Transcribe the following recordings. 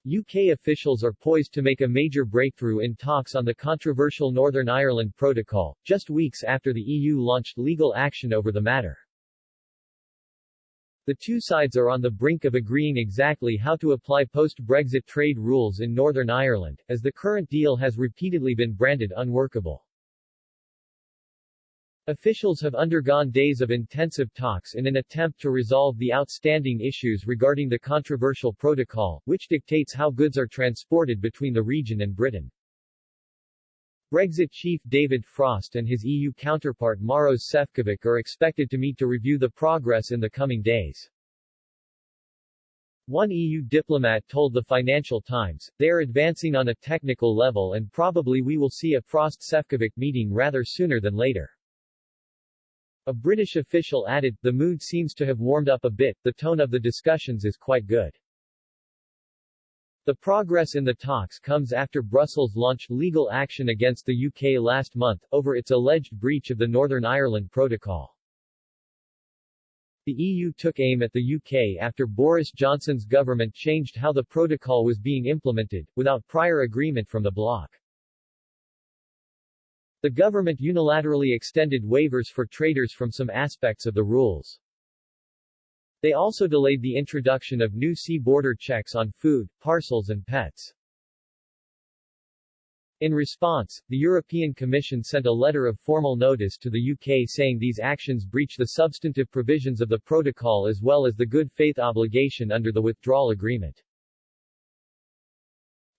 UK officials are poised to make a major breakthrough in talks on the controversial Northern Ireland Protocol, just weeks after the EU launched legal action over the matter. The two sides are on the brink of agreeing exactly how to apply post-Brexit trade rules in Northern Ireland, as the current deal has repeatedly been branded unworkable. Officials have undergone days of intensive talks in an attempt to resolve the outstanding issues regarding the controversial protocol, which dictates how goods are transported between the region and Britain. Brexit chief David Frost and his EU counterpart Maros Sefcovic are expected to meet to review the progress in the coming days. One EU diplomat told the Financial Times, "They are advancing on a technical level and probably we will see a Frost-Sefcovic meeting rather sooner than later." A British official added, "The mood seems to have warmed up a bit, the tone of the discussions is quite good." The progress in the talks comes after Brussels launched legal action against the UK last month, over its alleged breach of the Northern Ireland Protocol. The EU took aim at the UK after Boris Johnson's government changed how the protocol was being implemented, without prior agreement from the bloc. The government unilaterally extended waivers for traders from some aspects of the rules. They also delayed the introduction of new sea border checks on food, parcels and pets. In response, the European Commission sent a letter of formal notice to the UK saying these actions breach the substantive provisions of the protocol as well as the good faith obligation under the withdrawal agreement.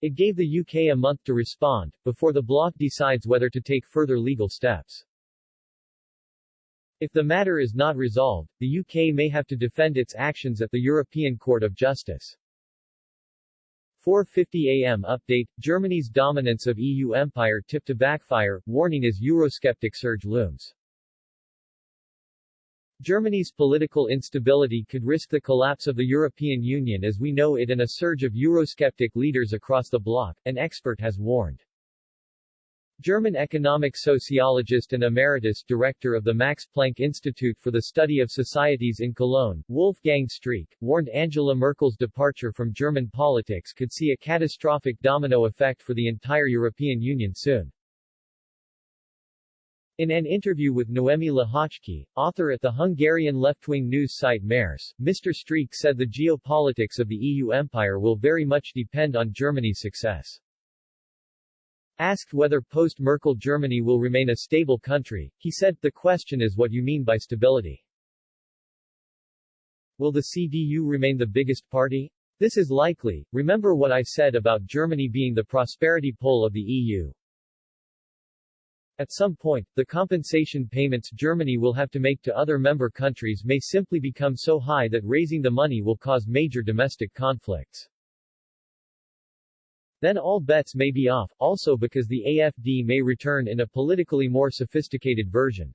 It gave the UK a month to respond, before the bloc decides whether to take further legal steps. If the matter is not resolved, the UK may have to defend its actions at the European Court of Justice. 4:50 a.m. update, Germany's dominance of EU empire tipped to backfire, warning as Eurosceptic surge looms. Germany's political instability could risk the collapse of the European Union as we know it and a surge of Eurosceptic leaders across the bloc, an expert has warned. German economic sociologist and emeritus director of the Max Planck Institute for the Study of Societies in Cologne, Wolfgang Streeck, warned Angela Merkel's departure from German politics could see a catastrophic domino effect for the entire European Union soon. In an interview with Noemi Lehocki, author at the Hungarian left-wing news site Mers, Mr. Streeck said the geopolitics of the EU empire will very much depend on Germany's success. Asked whether post-Merkel Germany will remain a stable country, he said, "The question is what you mean by stability. Will the CDU remain the biggest party? This is likely. Remember what I said about Germany being the prosperity pole of the EU. At some point, the compensation payments Germany will have to make to other member countries may simply become so high that raising the money will cause major domestic conflicts. Then all bets may be off, also because the AfD may return in a politically more sophisticated version."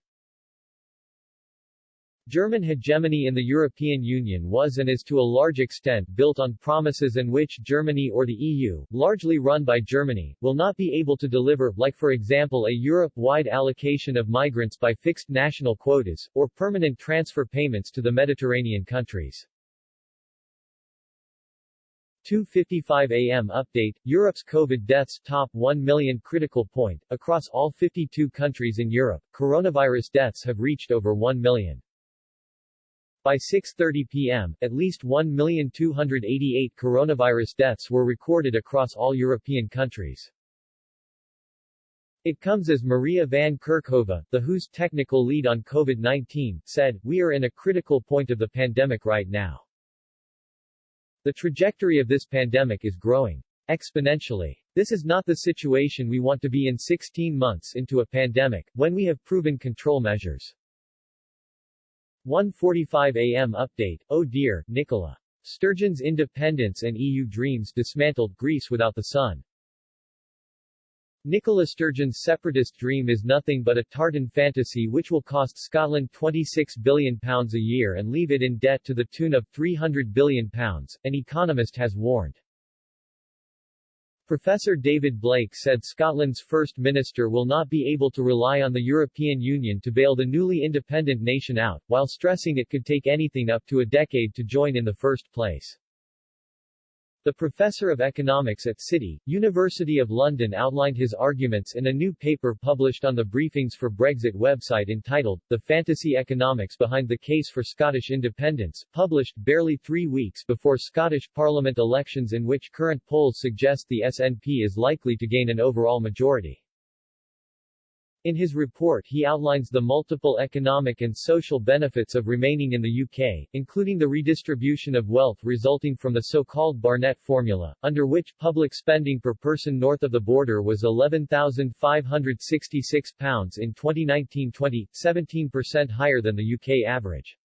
German hegemony in the European Union was and is to a large extent built on promises in which Germany or the EU, largely run by Germany, will not be able to deliver, like for example a Europe-wide allocation of migrants by fixed national quotas, or permanent transfer payments to the Mediterranean countries. 2:55 a.m. update, Europe's COVID deaths top 1 million critical point. Across all 52 countries in Europe, coronavirus deaths have reached over 1 million. By 6:30 p.m., at least 1,288,000 coronavirus deaths were recorded across all European countries. It comes as Maria van Kerkhove, the WHO's technical lead on COVID-19, said, "We are in a critical point of the pandemic right now. The trajectory of this pandemic is growing exponentially. This is not the situation we want to be in 16 months into a pandemic, when we have proven control measures." 1:45 a.m. update, oh dear, Nicola Sturgeon's independence and EU dreams dismantled, Greece without the sun. Nicola Sturgeon's separatist dream is nothing but a tartan fantasy which will cost Scotland £26 billion a year and leave it in debt to the tune of £300 billion, an economist has warned. Professor David Blake said Scotland's First Minister will not be able to rely on the European Union to bail the newly independent nation out, while stressing it could take anything up to a decade to join in the first place. The professor of economics at City, University of London outlined his arguments in a new paper published on the Briefings for Brexit website entitled, The Fantasy Economics Behind the Case for Scottish Independence, published barely 3 weeks before Scottish Parliament elections, in which current polls suggest the SNP is likely to gain an overall majority. In his report he outlines the multiple economic and social benefits of remaining in the UK, including the redistribution of wealth resulting from the so-called Barnett formula, under which public spending per person north of the border was £11,566 in 2019-20, 17% higher than the UK average.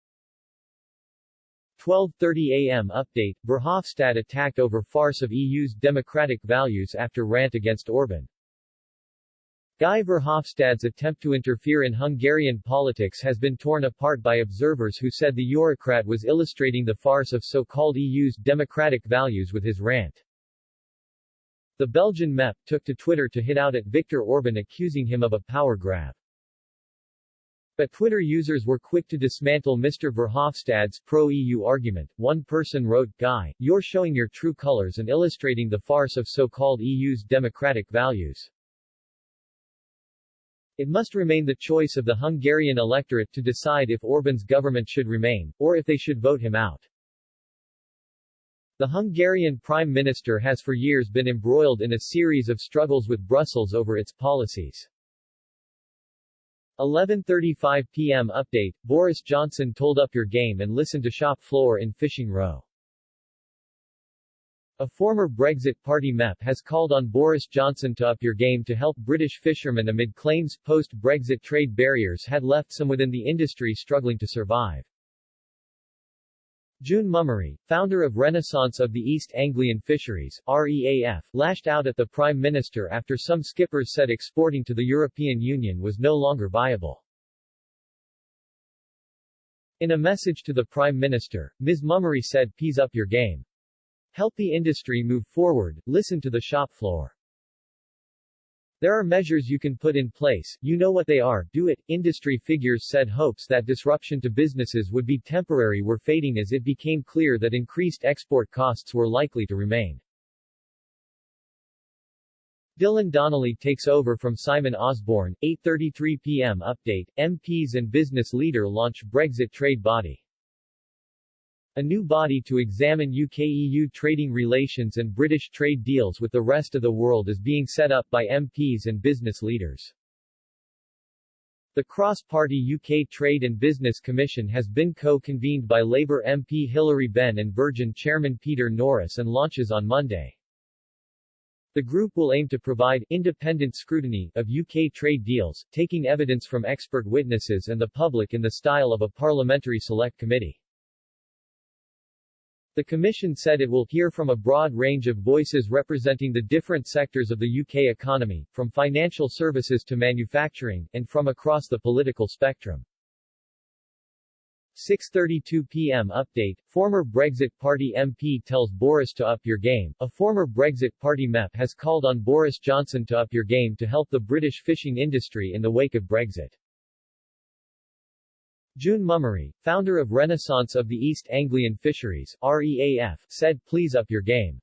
12:30 am update, Verhofstadt attacked over farce of EU's democratic values after rant against Orban. Guy Verhofstadt's attempt to interfere in Hungarian politics has been torn apart by observers who said the Eurocrat was illustrating the farce of so-called EU's democratic values with his rant. The Belgian MEP took to Twitter to hit out at Viktor Orban, accusing him of a power grab. But Twitter users were quick to dismantle Mr. Verhofstadt's pro-EU argument. One person wrote, "Guy, you're showing your true colors and illustrating the farce of so-called EU's democratic values. It must remain the choice of the Hungarian electorate to decide if Orban's government should remain, or if they should vote him out." The Hungarian Prime Minister has for years been embroiled in a series of struggles with Brussels over its policies. 11:35 p.m. update, Boris Johnson told up your game and listen to shop floor in Fishing Row. A former Brexit Party MEP has called on Boris Johnson to up your game to help British fishermen amid claims post-Brexit trade barriers had left some within the industry struggling to survive. June Mummery, founder of Renaissance of the East Anglian Fisheries, REAF, lashed out at the Prime Minister after some skippers said exporting to the European Union was no longer viable. In a message to the Prime Minister, Ms. Mummery said, "Peas up your game. Help the industry move forward, listen to the shop floor. There are measures you can put in place, you know what they are, do it." Industry figures said hopes that disruption to businesses would be temporary were fading as it became clear that increased export costs were likely to remain. Dylan Donnelly takes over from Simon Osborne, 8:33 p.m. update, MPs and business leader launch Brexit trade body. A new body to examine UK-EU trading relations and British trade deals with the rest of the world is being set up by MPs and business leaders. The cross-party UK Trade and Business Commission has been co-convened by Labour MP Hilary Benn and Virgin Chairman Peter Norris and launches on Monday. The group will aim to provide independent scrutiny of UK trade deals, taking evidence from expert witnesses and the public in the style of a parliamentary select committee. The Commission said it will hear from a broad range of voices representing the different sectors of the UK economy, from financial services to manufacturing, and from across the political spectrum. 6:32 p.m. update, former Brexit Party MP tells Boris to up your game. A former Brexit Party MEP has called on Boris Johnson to up your game to help the British fishing industry in the wake of Brexit. June Mummery, founder of Renaissance of the East Anglian Fisheries, REAF, said, "Please up your game.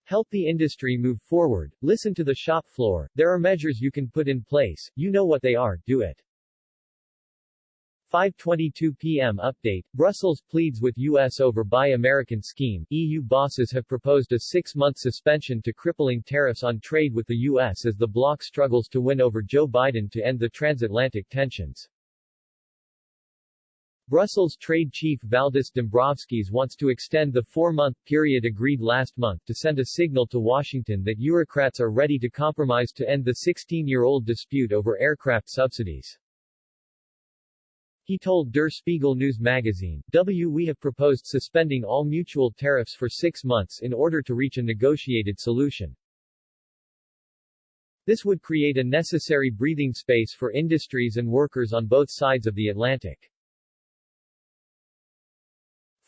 Help the industry move forward, listen to the shop floor, there are measures you can put in place, you know what they are, do it." 5:22 p.m. update, Brussels pleads with U.S. over Buy American scheme. EU bosses have proposed a 6-month suspension to crippling tariffs on trade with the U.S. as the bloc struggles to win over Joe Biden to end the transatlantic tensions. Brussels trade chief Valdis Dombrovskis wants to extend the 4-month period agreed last month to send a signal to Washington that Eurocrats are ready to compromise to end the 16-year-old dispute over aircraft subsidies. He told Der Spiegel News magazine, "We have proposed suspending all mutual tariffs for 6 months in order to reach a negotiated solution. This would create a necessary breathing space for industries and workers on both sides of the Atlantic."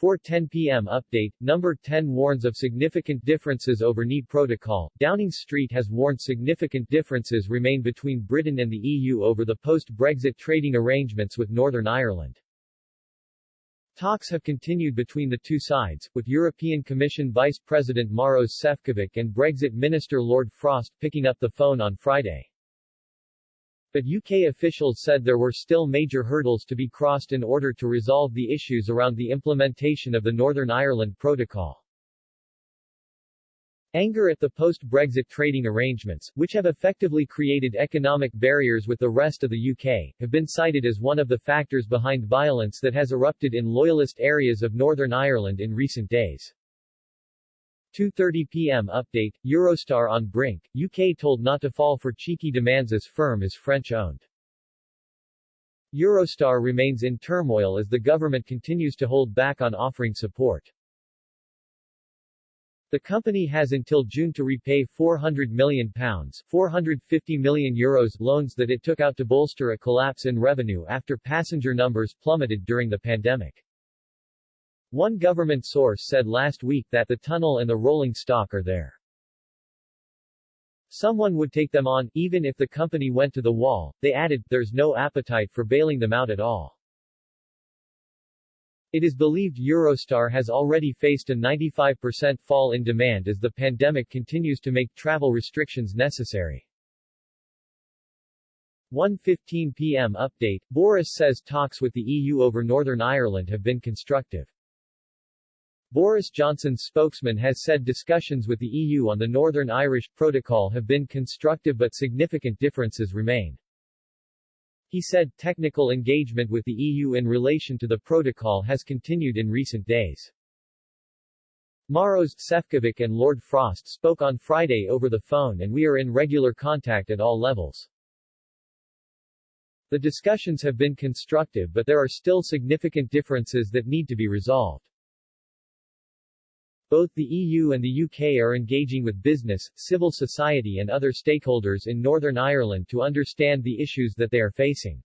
4:10 p.m. update, Number 10 warns of significant differences over knee protocol. Downing Street has warned significant differences remain between Britain and the EU over the post-Brexit trading arrangements with Northern Ireland. Talks have continued between the two sides, with European Commission Vice President Maros Sefcovic and Brexit Minister Lord Frost picking up the phone on Friday. But UK officials said there were still major hurdles to be crossed in order to resolve the issues around the implementation of the Northern Ireland Protocol. Anger at the post-Brexit trading arrangements, which have effectively created economic barriers with the rest of the UK, have been cited as one of the factors behind violence that has erupted in loyalist areas of Northern Ireland in recent days. 2:30 p.m. update, Eurostar on brink, UK told not to fall for cheeky demands as firm is French-owned. Eurostar remains in turmoil as the government continues to hold back on offering support. The company has until June to repay £400 million €450 million loans that it took out to bolster a collapse in revenue after passenger numbers plummeted during the pandemic. One government source said last week that the tunnel and the rolling stock are there. Someone would take them on, even if the company went to the wall. They added, there's no appetite for bailing them out at all. It is believed Eurostar has already faced a 95% fall in demand as the pandemic continues to make travel restrictions necessary. 1:15 p.m. update, Boris says talks with the EU over Northern Ireland have been constructive. Boris Johnson's spokesman has said discussions with the EU on the Northern Irish Protocol have been constructive but significant differences remain. He said technical engagement with the EU in relation to the protocol has continued in recent days. Maros Sefcovic and Lord Frost spoke on Friday over the phone and we are in regular contact at all levels. The discussions have been constructive but there are still significant differences that need to be resolved. Both the EU and the UK are engaging with business, civil society and other stakeholders in Northern Ireland to understand the issues that they are facing.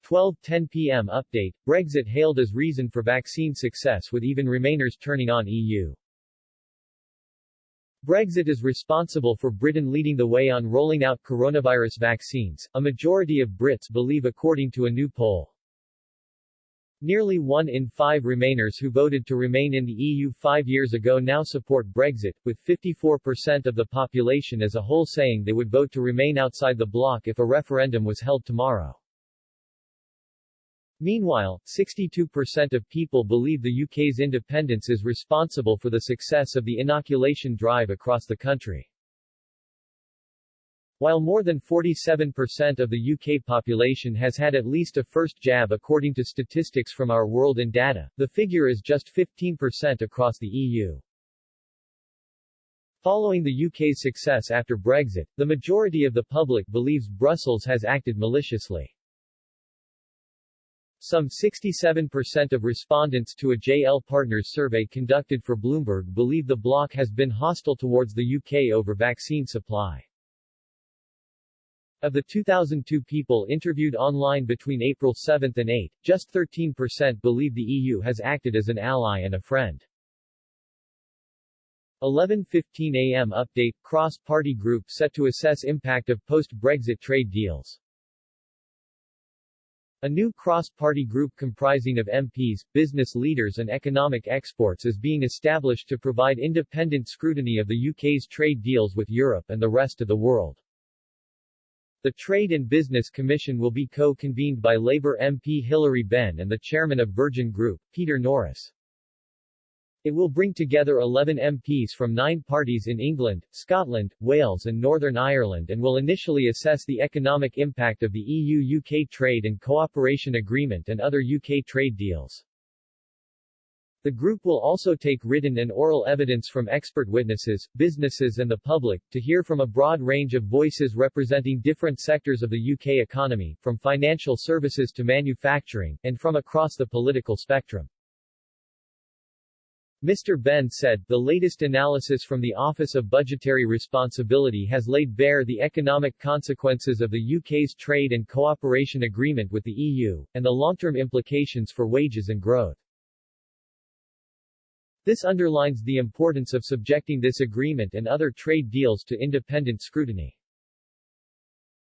12:10 p.m. update, Brexit hailed as reason for vaccine success with even Remainers turning on EU. Brexit is responsible for Britain leading the way on rolling out coronavirus vaccines, a majority of Brits believe according to a new poll. Nearly 1 in 5 Remainers who voted to remain in the EU 5 years ago now support Brexit, with 54% of the population as a whole saying they would vote to remain outside the bloc if a referendum was held tomorrow. Meanwhile, 62% of people believe the UK's independence is responsible for the success of the inoculation drive across the country. While more than 47% of the UK population has had at least a first jab according to statistics from Our World in Data, the figure is just 15% across the EU. Following the UK's success after Brexit, the majority of the public believes Brussels has acted maliciously. Some 67% of respondents to a JL Partners survey conducted for Bloomberg believe the bloc has been hostile towards the UK over vaccine supply. Of the 2,002 people interviewed online between April 7 and 8, just 13% believe the EU has acted as an ally and a friend. 11:15 a.m. update, cross-party group set to assess impact of post-Brexit trade deals. A new cross-party group comprising of MPs, business leaders and economic experts is being established to provide independent scrutiny of the UK's trade deals with Europe and the rest of the world. The Trade and Business Commission will be co-convened by Labour MP Hilary Benn and the chairman of Virgin Group, Peter Norris. It will bring together 11 MPs from 9 parties in England, Scotland, Wales and Northern Ireland and will initially assess the economic impact of the EU-UK Trade and Cooperation Agreement and other UK trade deals. The group will also take written and oral evidence from expert witnesses, businesses and the public, to hear from a broad range of voices representing different sectors of the UK economy, from financial services to manufacturing, and from across the political spectrum. Mr. Benn said, the latest analysis from the Office of Budgetary Responsibility has laid bare the economic consequences of the UK's trade and cooperation agreement with the EU, and the long-term implications for wages and growth. This underlines the importance of subjecting this agreement and other trade deals to independent scrutiny.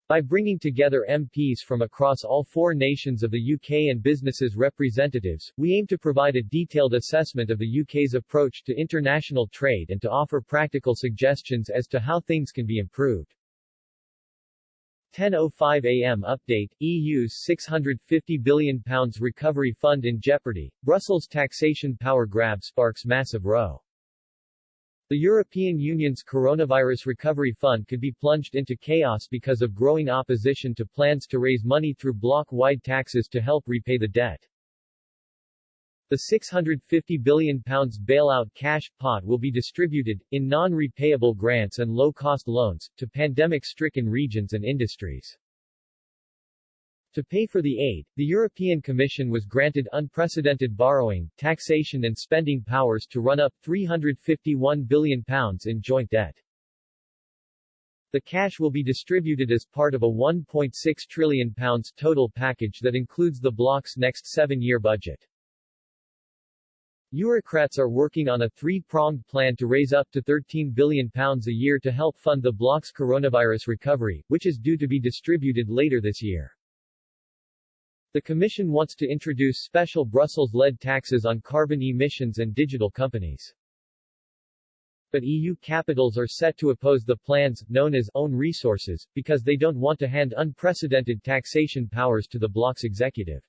By bringing together MPs from across all four nations of the UK and businesses representatives, we aim to provide a detailed assessment of the UK's approach to international trade and to offer practical suggestions as to how things can be improved. 10:05 a.m. Update, EU's £650 billion recovery fund in jeopardy, Brussels taxation power grab sparks massive row. The European Union's coronavirus recovery fund could be plunged into chaos because of growing opposition to plans to raise money through bloc-wide taxes to help repay the debt. The £650 billion bailout cash pot will be distributed, in non-repayable grants and low-cost loans, to pandemic-stricken regions and industries. To pay for the aid, the European Commission was granted unprecedented borrowing, taxation and spending powers to run up £351 billion in joint debt. The cash will be distributed as part of a £1.6 trillion total package that includes the bloc's next 7-year budget. Bureaucrats are working on a three-pronged plan to raise up to £13 billion a year to help fund the bloc's coronavirus recovery, which is due to be distributed later this year. The Commission wants to introduce special Brussels-led taxes on carbon emissions and digital companies. But EU capitals are set to oppose the plans, known as own resources, because they don't want to hand unprecedented taxation powers to the bloc's executive.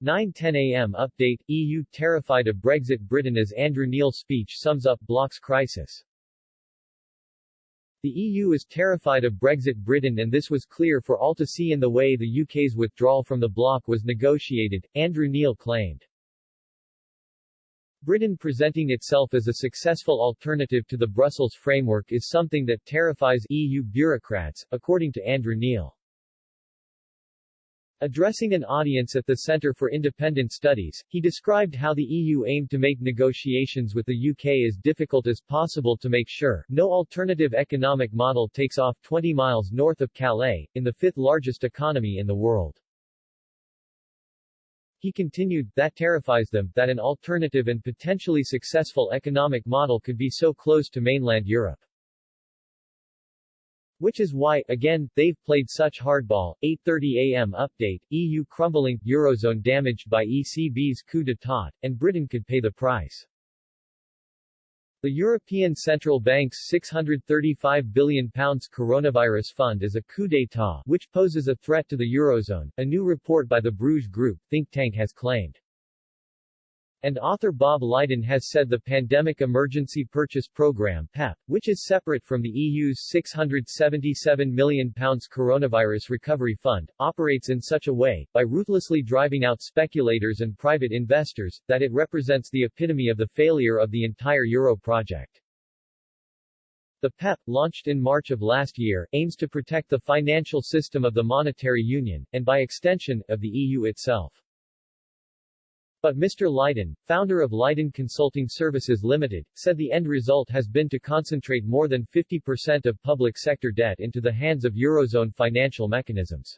9:10 a.m. Update, EU terrified of Brexit. Britain as Andrew Neil speech sums up bloc's crisis. The EU is terrified of Brexit. Britain, and this was clear for all to see in the way the UK's withdrawal from the bloc was negotiated, Andrew Neil claimed. Britain presenting itself as a successful alternative to the Brussels framework is something that terrifies EU bureaucrats, according to Andrew Neil. Addressing an audience at the Centre for Independent Studies, he described how the EU aimed to make negotiations with the UK as difficult as possible to make sure no alternative economic model takes off 20 miles north of Calais, in the fifth largest economy in the world. He continued, that terrifies them, that an alternative and potentially successful economic model could be so close to mainland Europe. Which is why, again, they've played such hardball. 8:30 a.m. Update, EU crumbling, Eurozone damaged by ECB's coup d'état, and Britain could pay the price. The European Central Bank's £635 billion coronavirus fund is a coup d'état, which poses a threat to the Eurozone, a new report by the Bruges Group think tank has claimed. And author Bob Lydon has said the Pandemic Emergency Purchase Programme (PEP), which is separate from the EU's £677 million Coronavirus Recovery Fund, operates in such a way, by ruthlessly driving out speculators and private investors, that it represents the epitome of the failure of the entire Euro project. The PEP, launched in March of last year, aims to protect the financial system of the monetary union, and by extension, of the EU itself. But Mr. Lydon, founder of Lydon Consulting Services Limited, said the end result has been to concentrate more than 50% of public sector debt into the hands of Eurozone financial mechanisms.